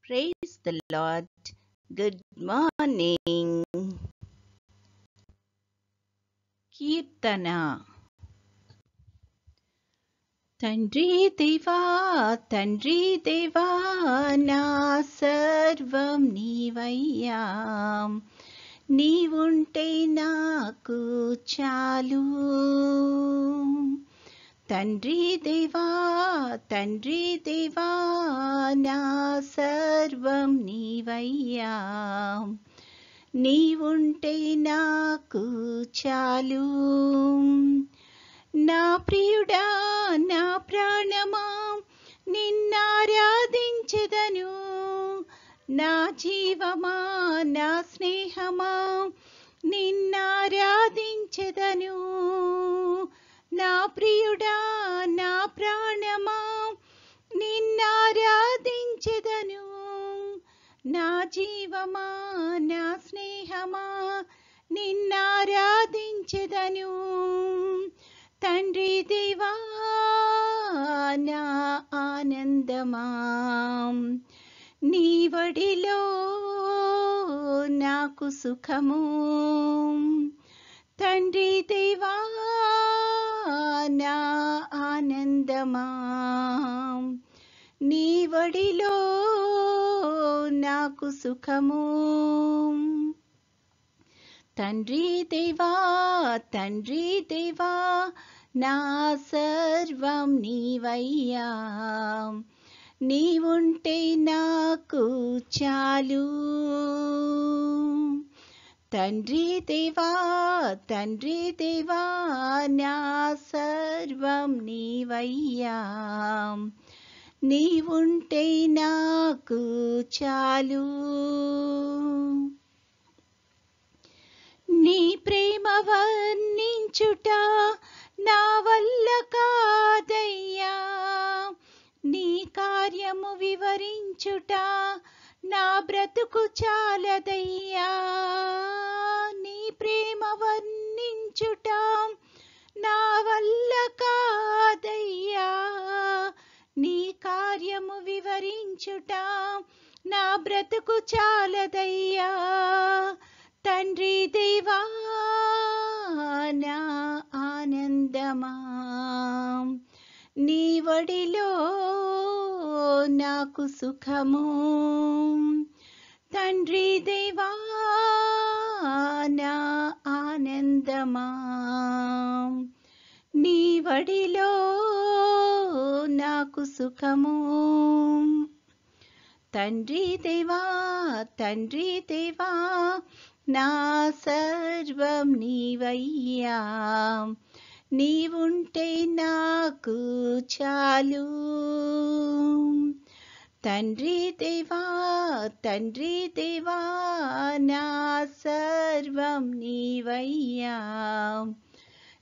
Praise the Lord. Good morning. కీర్తన. తండ్రి దేవా తండ్రి దేవా నా సర్వం నీవయ్యా, నీవుంటే నాకు చాలు. తండ్రి దేవా తండ్రి దేవా నా సర్వం నీవయ్యా, నీవుంటే నాకు చాలు. నా ప్రియుడా నా ప్రాణమా నిన్నారాధించెదను, నా జీవమా నా స్నేహమా నిన్నారాధించెదను. నా ప్రియుడా నా ప్రాణమా నిన్నారాధించెదను, నా జీవమా నా స్నేహమా నిన్నారాధించెదను. తండ్రి దేవా నా ఆనందమా, నీ వడిలో నాకు సుఖము. తండ్రి దేవా నా ఆనందమా, నీ వడిలో నాకు సుఖము. తండ్రి దేవా తండ్రి దేవా నా సర్వం నీవయ్యా, నీవుంటే నాకు చాలు. తండ్రి దేవా తండ్రి దేవా నా సర్వం నీవయ్యా, నీవుంటే నాకు చాలు. నీ ప్రేమ వర్ణించుట నా వల్ల కాదయ్యా, నీ కార్యము వివరించుట నా బ్రతుకు చాలదయ్యా. నీ ప్రేమ వర్ణించుట నా వల్ల కాదయ్యా, నీ కార్యము వివరించుట నా బ్రతుకు చాలదయ్యా. తండ్రి దేవా నా ఆనందమా, నీ వడిలో నాకు సుఖము. తండ్రి దేవా నా ఆనందమా, నీ వడిలో నాకు సుఖము. తండ్రి దేవా తండ్రి దేవా నా సర్వం నీవయ్యా, నీవుంటే నాకు చాలు. తండ్రి దేవా తండ్రి దేవా నా సర్వం నీవయ్యా,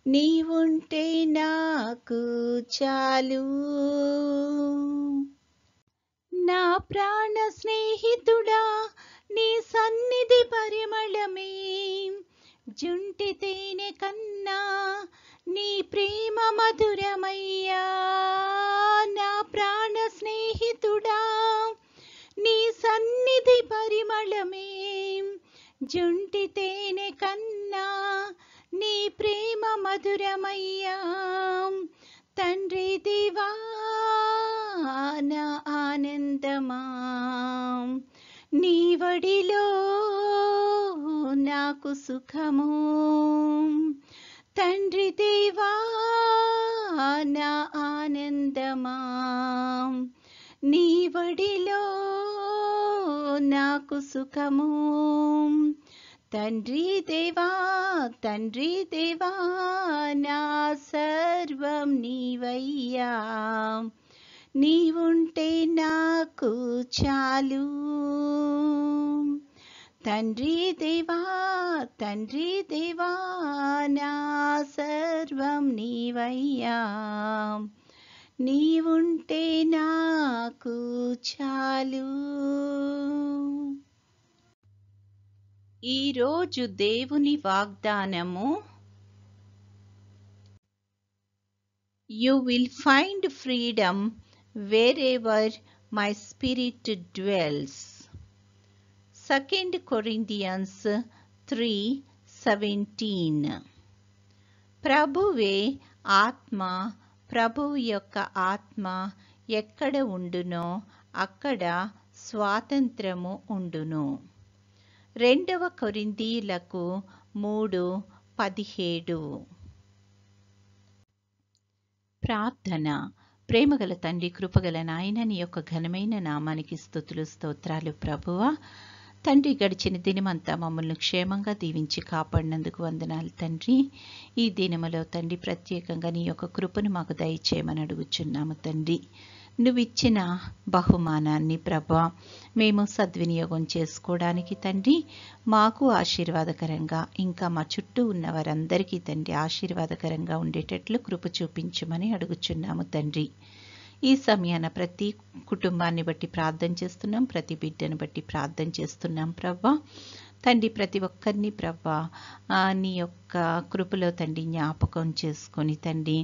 నీవుంటే నాకు చాలు. నా ప్రాణ స్నేహితుడా నీ సన్నిధి పరిమళమే, జుంటి తేనె కన్నా నీ ప్రేమ మధురమయ్యా. నా ప్రాణ స్నేహితుడా నీ సన్నిధి పరిమళమే, జుంటి తేనె కన్నా నీ ప్రేమ మధురమయ్యా. తండ్రి దేవా నా ఆనందమా, నీ వడిలో నాకు సుఖము. తండ్రి దేవా నా ఆనందమా, నీ వడిలో నాకు సుఖము. తండ్రి దేవా తండ్రి దేవా నా సర్వం నీవయ్యా, నీవుంటే నాకు చాలు. తండ్రి దేవా తండ్రి దేవా నా సర్వం నీవయ్యా, నీవుంటే నాకు చాలు. ఈరోజు దేవుని వాగ్దానము, You will find freedom wherever my spirit dwells. 2 Corinthians 3:17. ప్రభువే ఆత్మ, ప్రభువు యొక్క ఆత్మ ఎక్కడ ఉండునో అక్కడ స్వాతంత్రము ఉండును. 2 కొరింథీయులకు 3:17. ప్రార్థన. ప్రేమగల తండ్రి, కృపగల నాయన, నీ యొక్క ఘనమైన నామానికి స్తుతులు స్తోత్రాలు ప్రభువా. తండ్రి, గడిచిన దినమంతా మమ్మల్ని క్షేమంగా దీవించి కాపాడినందుకు వందనాలు తండ్రి. ఈ దినములో తండ్రి ప్రత్యేకంగా నీ యొక్క కృపను మాకు దయచేయమని అడుగుచున్నాము తండ్రి. నువ్విచ్చిన బహుమానాన్ని ప్రభా మేము సద్వినియోగం చేసుకోవడానికి తండ్రి మాకు ఆశీర్వాదకరంగా, ఇంకా మా చుట్టూ ఉన్న వారందరికీ తండ్రి ఆశీర్వాదకరంగా ఉండేటట్లు కృప చూపించమని అడుగుచున్నాము తండ్రి. ఈ సమయాన ప్రతి కుటుంబాన్ని బట్టి ప్రార్థన చేస్తున్నాం, ప్రతి బిడ్డను బట్టి ప్రార్థన చేస్తున్నాం ప్రభా. తండ్రి, ప్రతి ఒక్కరిని ప్రభా నీ యొక్క కృపలో తండ్రి జ్ఞాపకం చేసుకొని తండ్రి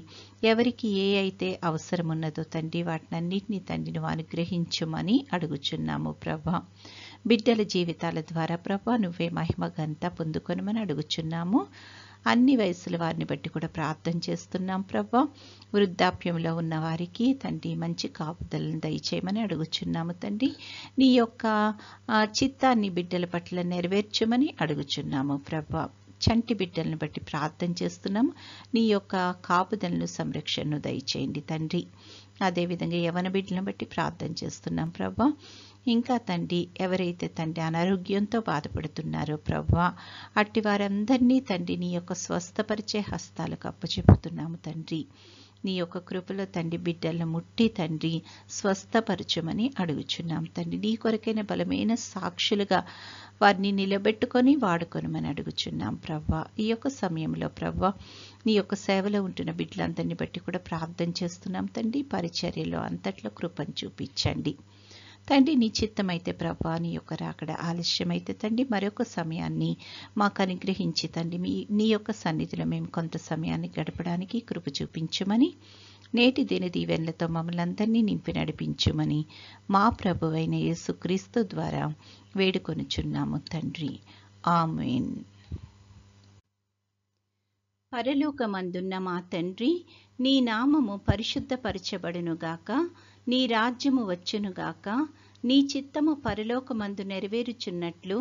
ఎవరికి ఏ అయితే అవసరం ఉన్నదో తండ్రి వాటినన్నింటినీ తండ్రి నువ్వు అనుగ్రహించమని అడుగుచున్నాము ప్రభా. బిడ్డల జీవితాల ద్వారా ప్రభా నువ్వే మహిమ ఘనత పొందుకొనమని అడుగుచున్నాము. అన్ని వయసుల వారిని బట్టి కూడా ప్రార్థన చేస్తున్నాం ప్రభా. వృద్ధాప్యంలో ఉన్న వారికి తండ్రి మంచి కాపుదలను దయచేయమని అడుగుచున్నాము తండ్రి. నీ యొక్క చిత్తాన్ని బిడ్డల పట్ల నెరవేర్చమని అడుగుచున్నాము ప్రభా. చంటి బిడ్డలను బట్టి ప్రార్థన చేస్తున్నాము. నీ యొక్క కాపుదలను సంరక్షణను దయచేయండి తండ్రి. అదేవిధంగా యవన బిడ్డలను బట్టి ప్రార్థన చేస్తున్నాం ప్రభా. ఇంకా తండ్రి ఎవరైతే తండ్రి అనారోగ్యంతో బాధపడుతున్నారో ప్రభా అట్టి వారందరినీ తండ్రి నీ యొక్క స్వస్థపరిచే హస్తాలకు అప్పచెప్పుతున్నాము తండ్రి. నీ యొక్క కృపలో తండ్రి బిడ్డలను ముట్టి తండ్రి స్వస్థపరచమని అడుగుచున్నాం తండ్రి. నీ కొరకైన బలమైన సాక్షులుగా వారిని నిలబెట్టుకొని వాడుకొనమని అడుగుచున్నాం ప్రభా. ఈ యొక్క సమయంలో ప్రభా నీ యొక్క సేవలో ఉంటున్న బిడ్డలందరినీ బట్టి కూడా ప్రార్థన చేస్తున్నాం తండ్రి. పరిచర్యలో అంతట్లో కృపను చూపించండి తండ్రి. నీ చిత్తమైతే ప్రభా నీ యొక్క రాకడ ఆలస్యమైతే తండ్రి మరొక సమయాన్ని మాకు అనుగ్రహించి తండ్రి నీ యొక్క సన్నిధిలో మేము కొంత సమయాన్ని గడపడానికి కృప చూపించమని, నేటి దిన దీవెనలతో మమ్మల్ని అందరినీ నింపి నడిపించమని మా ప్రభువైన యేసుక్రీస్తు ద్వారా వేడుకొనుచున్నాము తండ్రి. ఆమేన్. పరలోకమందున్న మా తండ్రి, నీ నామము పరిశుద్ధపరచబడునుగాక, నీ రాజ్యము వచ్చునుగాక, నీ చిత్తము పరలోకమందు నెరవేరుచున్నట్లు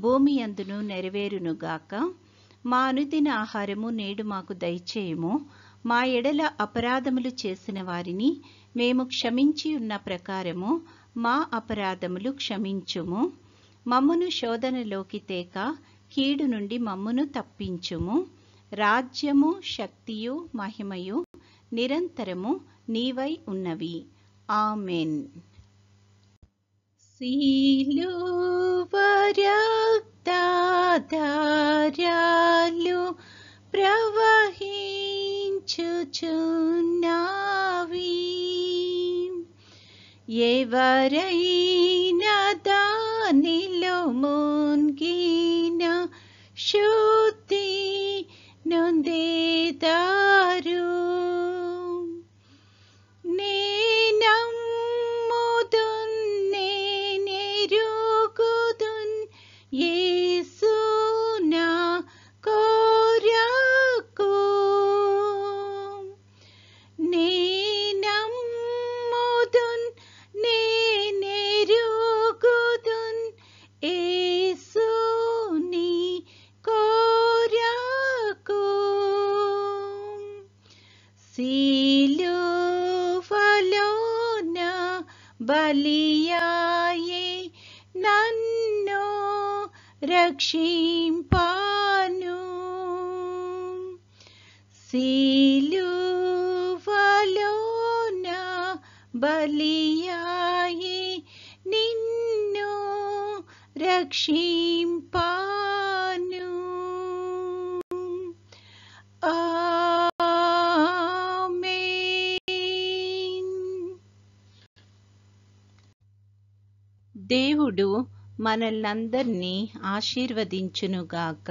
భూమి అందును నెరవేరునుగాక. మా అనుదిన ఆహారము నేడు మాకు దయచేయము. మా ఎడల అపరాధములు చేసిన వారిని మేము క్షమించి ఉన్న ప్రకారము మా అపరాధములు క్షమించుము. మమ్మును శోధనలోకి తేక కీడు నుండి మమ్మును తప్పించుము. రాజ్యము, శక్తియు, మహిమయు నిరంతరము నీవై ఉన్నవి. ఆమెన్. సిలువ రక్తధారలు ప్రవహించుచున్నవి. ఎవరైనా దానిలో మునిగిన శుద్ధి నొందేదారు. యేసు నా కొరకు నేనమ్ముదున్ నేనెరుగుదున్ యేసు నీ కొరకు. సిలువలోన బలియాయే నన్ను రక్షింపాను. సిలువలోన బలియాయే నిన్ను రక్షింపాను. ఆమేన్. దేవుడు మనల్నందరినీ ఆశీర్వదించునుగాక.